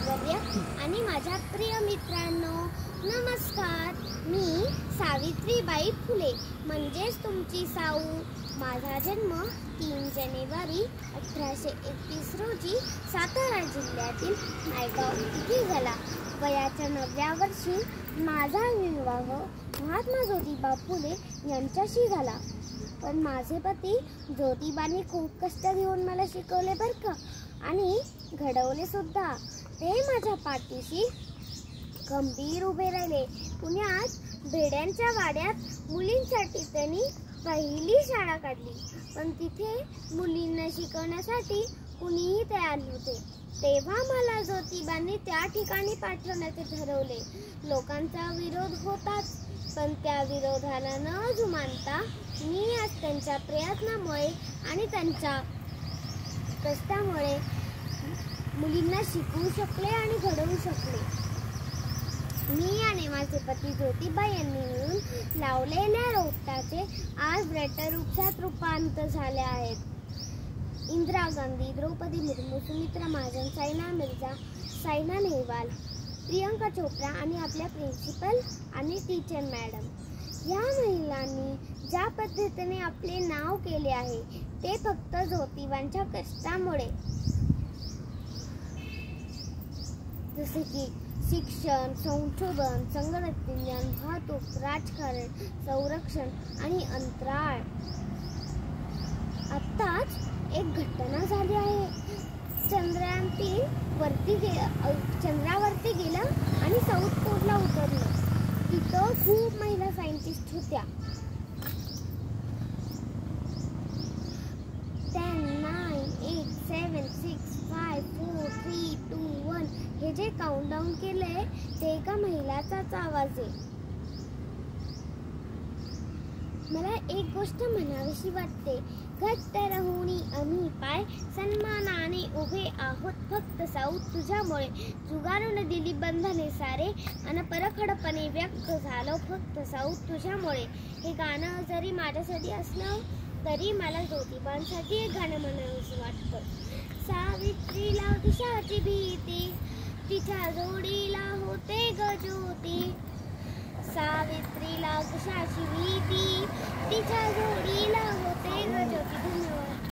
सौंदर्य आणि माझ्या प्रिय मित्रांनो, नमस्कार. मी सावित्रीबाई फुले म्हणजेच तुमची साऊ. माझा जन्म 3 जानेवारी 1831 रोजी सातारा जिल्ह्यातील नायगाव येथे झाला. वयाच्या 9व्या वर्षी माझा विवाह महात्मा ज्योतिबा फुले यांच्याशी झाला. पण माझे पती ज्योतिबाने खूप कष्ट घेऊन मला शिकवले बरं का, आणि घडवले सुद्धा. ते माझ्या पाठीशी खंबीर उभे राहिले. पुण्यात भेड्यांच्या वाड्यात मुलींसाठी त्यांनी पहिली शाळा काढली, पण तिथे मुलींना शिकवण्यासाठी कुणीही तयार नव्हते. तेव्हा मला ज्योतिबाने त्या ठिकाणी पाठवण्याचे ठरवले. लोकांचा विरोध होताच, पण त्या विरोधाला न जुमानता मी आज त्यांच्या प्रयत्नामुळे आणि त्यांच्या कष्टामुळे मुलींना शिकवू शकले आणि घडवू शकले. मी आणि माझे पती ज्योतिबा यांनी मिळून लावलेल्या रोपटाचे आज वृक्षात रूपांतर झाले आहेत. इंदिरा गांधी, द्रौपदी मुर्मू, सुमित्रा महाजन, सायना मिर्झा, सायना नेहवाल, प्रियंका चोप्रा आणि आपल्या प्रिन्सिपल आणि टीचर मॅडम या महिलांनी ज्या पद्धतीने आपले नाव केले आहे ते फक्त ज्योतिबांच्या कष्टामुळे. जसे की शिक्षण, संशोधन, संगणक विज्ञान, वाहतूक, राजकारण, संरक्षण आणि अंतराळ. आत्ताच एक घटना झाली आहे. चंद्रावरती गेलं आणि साऊथ पोलला उतरलं. तिथं खूप महिला सायंटिस्ट होत्या. 10, 9, 8, 7, 6, 5, 4, 3, 2, 1 हे जे काउंटडाऊन केलंय ते एका महिलाचाच आवाज आहे. मला एक गोष्ट म्हणावीशी वाटते. घट्ट राहुनी आम्ही पाय सन्मानाने उभे आहोत फक्त साऊथ तुझ्यामुळे. जुगारून दिली बंधने सारे आणि परखडपणे व्यक्त झालो फक्त साऊथ तुझ्यामुळे. हे गाणं जरी माझ्यासाठी असलं तरी मला ज्योतिबांसाठी एक गाणं म्हणावंसं वाटतं. सावित्रीला कशाची भीती, तिच्या जोडीला होते ग ज्योती. सावित्रीला कशाची भीती, तिच्या जोडीला होते ग ज्योती. धन्यवाद.